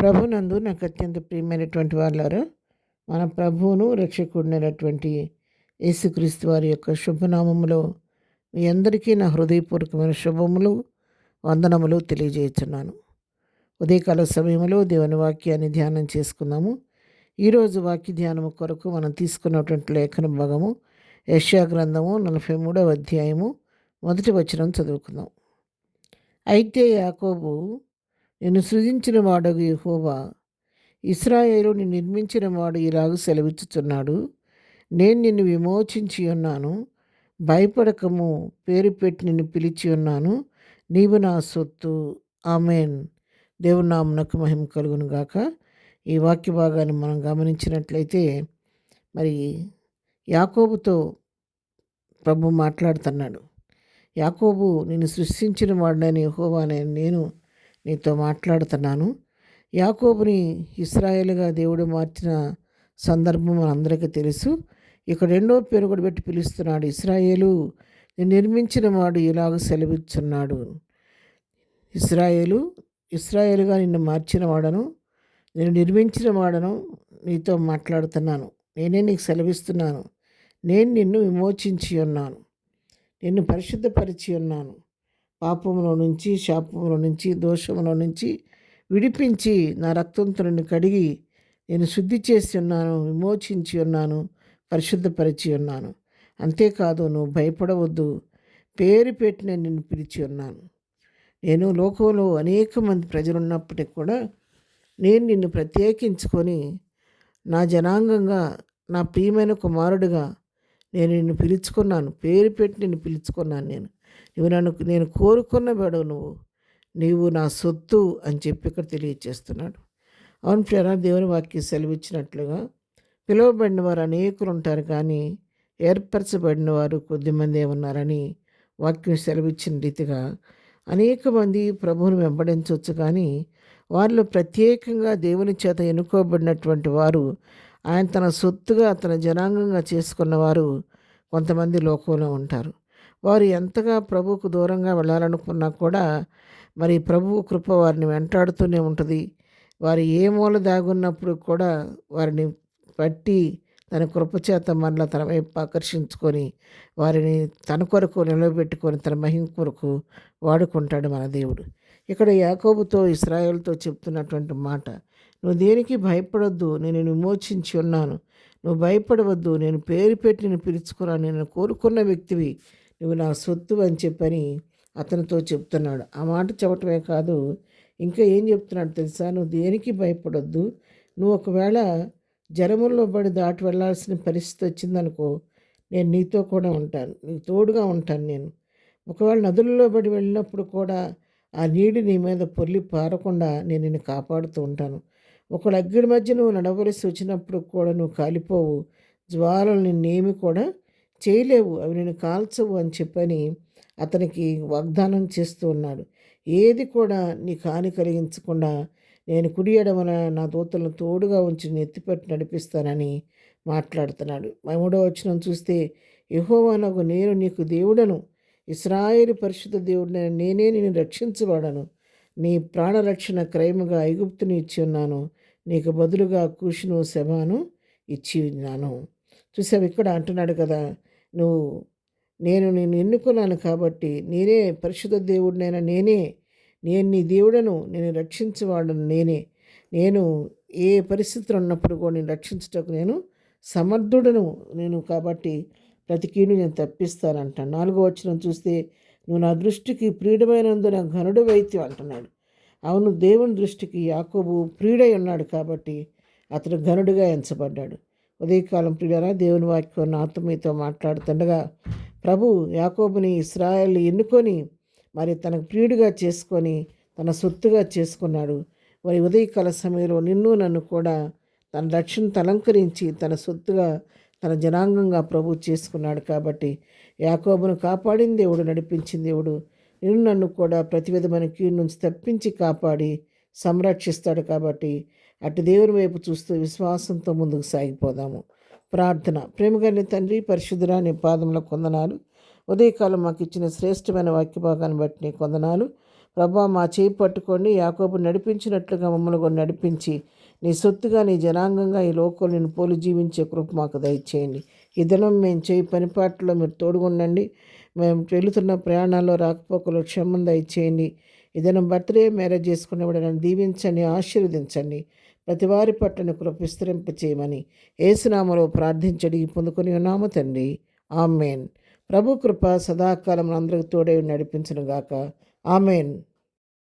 ప్రభునందు నాకు అత్యంత ప్రియమైనటువంటి వాళ్ళారా, మన ప్రభువును రక్షకుడినైనటువంటి యేసుక్రీస్తు వారి యొక్క శుభనామములో మీ అందరికీ నా హృదయపూర్వకమైన శుభములు, వందనములు తెలియజేస్తున్నాను. ఉదయకాల సమయంలో దేవుని వాక్యాన్ని ధ్యానం చేసుకుందాము. ఈరోజు వాక్య ధ్యానము కొరకు మనం తీసుకున్నటువంటి లేఖన భాగము యెషయా గ్రంథము 43వ అధ్యాయము 1వ వచనం చదువుకుందాం. అయితే యాకోబు, నిన్ను సృజించిన వాడగు యెహోవా, ఇశ్రాయేలుని నిర్మించిన వాడు ఇలాగ సెలవిచ్చుచున్నాడు, నేను నిన్ను విమోచించి ఉన్నాను, భయపడకము, పేరు పెట్టి నిన్ను పిలిచి ఉన్నాను, నీవు నా సొత్తు. ఆమేన్. దేవుని నామమునకు మహిమ కలుగును గాక. ఈ వాక్య భాగాన్ని మనం గమనించినట్లయితే, మరి యాకోబుతో ప్రభు మాట్లాడుతున్నాడు. యాకోబు, నిన్ను సృష్టించిన వాడినైన యెహోవా నేను నీతో మాట్లాడుతున్నాను. యాకోబుని ఇశ్రాయేలుగా దేవుడు మార్చిన సందర్భం మనందరికీ తెలుసు. ఇక్కడ రెండో పేరు కూడా పెట్టి పిలుస్తున్నాడు. ఇశ్రాయేలు, నేను నిర్మించిన వాడు ఇలాగ సెలవిస్తున్నాడు. ఇశ్రాయేలుగా నిన్ను మార్చిన వాడను, నేను నిర్మించిన వాడను, నీతో మాట్లాడుతున్నాను. నేనే నీకు సెలవిస్తున్నాను. నేను నిన్ను విమోచించి ఉన్నాను, నిన్ను పరిశుద్ధపరిచి ఉన్నాను. పాపములో నుంచి, శాపములో నుంచి, దోషములో నుంచి విడిపించి నా రక్తంతో నిన్ను కడిగి నేను శుద్ధి చేసి ఉన్నాను, విమోచించి ఉన్నాను, పరిశుద్ధపరిచి ఉన్నాను. అంతేకాదు, నువ్వు భయపడవద్దు, పేరు పెట్టి నేను నిన్ను పిలిచి ఉన్నాను. నేను లోకంలో అనేక మంది ప్రజలున్నప్పటికీ కూడా నేను నిన్ను ప్రత్యేకించుకొని నా జనాంగంగా, నా ప్రియమైన కుమారుడిగా నేను నిన్ను పిలుచుకున్నాను, పేరు పెట్టి నిన్ను పిలుచుకున్నాను. నేను కోరుకున్న బెడవు, నీవు నా సొత్తు అని చెప్పి ఇక్కడ తెలియచేస్తున్నాడు. అవును ప్రియరా, దేవుని వాక్యం సెలవిచ్చినట్లుగా పిలువబడిన వారు అనేకులు ఉంటారు, కానీ ఏర్పరచబడిన వారు కొద్దిమందే ఉన్నారని వాక్యం సెలవిచ్చిన రీతిగా అనేక మంది ప్రభువును వెంబడించవచ్చు, కానీ వారిలో ప్రత్యేకంగా దేవుని చేత ఎన్నుకోబడినటువంటి వారు, ఆయన తన సొత్తుగా, తన జనాంగంగా చేసుకున్నవారు కొంతమంది లోకంలో ఉంటారు. వారు ఎంతగా ప్రభువుకు దూరంగా వెళ్ళాలనుకున్నా కూడా మరి ప్రభువు కృప వారిని వెంటాడుతూనే ఉంటుంది. వారు ఏ మూల దాగున్నప్పుడు కూడా వారిని పట్టి తన కృపచేత మరలా తన వైపు ఆకర్షించుకొని వారిని తన కొరకు నిలబెట్టుకొని తన మహిమ కొరకు వాడుకుంటాడు మన దేవుడు. ఇక్కడ యాకోబుతో, ఇశ్రాయేలుతో చెప్తున్నటువంటి మాట, నువ్వు దేనికి భయపడొద్దు, నేను విమోచించి ఉన్నాను, నువ్వు భయపడవద్దు, నేను పేరు పెట్టి నేను పిలుచుకున్నాను, నేను కోరుకున్న వ్యక్తివి, నువ్వు నా సొత్తు అని చెప్పని అతనితో చెప్తున్నాడు. ఆ మాట చెప్పటమే కాదు, ఇంకా ఏం చెప్తున్నాడు తెలుసా? నువ్వు దేనికి భయపడొద్దు, నువ్వు ఒకవేళ జలముల్లో పడి దాటి వెళ్ళాల్సిన పరిస్థితి వచ్చిందనుకో, నేను నీతో కూడా ఉంటాను, నీకు తోడుగా ఉంటాను. నేను ఒకవేళ నదులలో పడి వెళ్ళినప్పుడు కూడా ఆ నీడు నీ మీద పొర్లి పారకుండా నేను నిన్ను కాపాడుతూ ఉంటాను. ఒకళ్ళ అగ్గిడి మధ్య నువ్వు నడవలసి వచ్చినప్పుడు కూడా నువ్వు కాలిపోవు, జ్వాలలు నిన్నేమి కూడా చేయలేవు, అవి నేను కాల్చవు అని చెప్పని అతనికి వాగ్దానం చేస్తూ ఉన్నాడు. ఏది కూడా నీకు హాని కలిగించకుండా నేను కుడి ఎడమన నా దూతలను తోడుగా ఉంచి ఎత్తిపట్టి నడిపిస్తానని మాట్లాడుతున్నాడు. 3వ వచనం చూస్తే, యెహోవానగు నేను నీకు దేవుడను, ఇశ్రాయేలు పరిశుద్ధ దేవుడినైన నేనే నిన్ను రక్షించబడను, నీ ప్రాణరక్షణ క్రయముగా ఐగుప్తుని ఇచ్చి ఉన్నాను, నీకు బదులుగా కూషును, శబాను ఇచ్చి ఉన్నాను. చూసావు, ఇక్కడ అంటున్నాడు కదా, నేను నిన్ను ఎన్నుకున్నాను కాబట్టి, నేనే పరిశుద్ధ దేవుడినైనా నేను నీ దేవుడను, నేను రక్షించేవాడను నేను ఏ పరిస్థితులు ఉన్నప్పుడు కూడా నేను రక్షించటకు నేను సమర్థుడను కాబట్టి ప్రతి కీడు నేను తప్పిస్తానంటాను. 4వ వచనం చూస్తే, నువ్వు నా దృష్టికి ప్రియుడమైనందున ఘనుడు వైద్యం అంటున్నాడు. అవును, దేవుని దృష్టికి యాకోబు ప్రియుడై ఉన్నాడు కాబట్టి అతడు ఘనుడిగా ఎంచబడ్డాడు. ఉదయకాలం ప్రియులారా, దేవుని వాక్యం నాతో మీతో మాట్లాడుతుండగా ప్రభు యాకోబుని, ఇశ్రాయేలుని ఎన్నుకొని మరి తనకు ప్రియుడిగా చేసుకొని తన సొత్తుగా చేసుకున్నాడు. మరి ఉదయకాల సమయంలో నిన్ను నన్ను కూడా తన రక్షణను అలంకరించి తన సొత్తుగా, తన జనాంగంగా ప్రభు చేసుకున్నాడు. కాబట్టి యాకోబును కాపాడిన దేవుడు, నడిపించిన దేవుడు నిన్ను నన్ను కూడా ప్రతి విధమైన కీడు నుంచి తప్పించి కాపాడి సంరక్షిస్తాడు. కాబట్టి అటు దేవుని వైపు చూస్తూ విశ్వాసంతో ముందుకు సాగిపోదాము. ప్రార్థన. ప్రేమగల తండ్రి, పరిశుద్ధుడా, నీ పాదములకు వందనాలు. ఉదయకాలం మాకు ఇచ్చిన శ్రేష్టమైన వాక్య భాగాన్ని బట్టి నీకు వందనాలు. ప్రభా మా చేయి పట్టుకోండి, యాకోబు నడిపించినట్లుగా మమ్మల్ని కూడా నడిపించి నీ సొత్తుగా నీ జనాంగంగా ఈ లోకంలో నేను పోలి జీవించే కృప మాకు దయచేయండి. ఈ దినం మేము చేయి పనిపాట్లో మీరు తోడుగుండండి. మేము వెళుతున్న ప్రయాణాల్లో రాకపోకలు క్షేమం దయచేయండి. ఈ దినం బర్త్డే మ్యారేజ్ చేసుకునేవాడు నన్ను దీవించండి, ఆశీర్వదించండి. ప్రతి వారి పట్ల కృప విస్తరింప చేయమని యేసునామములో ప్రార్థించడి పొందుకొని ఉన్నాము తండ్రి. ఆమెన్. ప్రభు కృప సదాకాలం అందరికి తోడై నడిపించును గాక. ఆమెన్.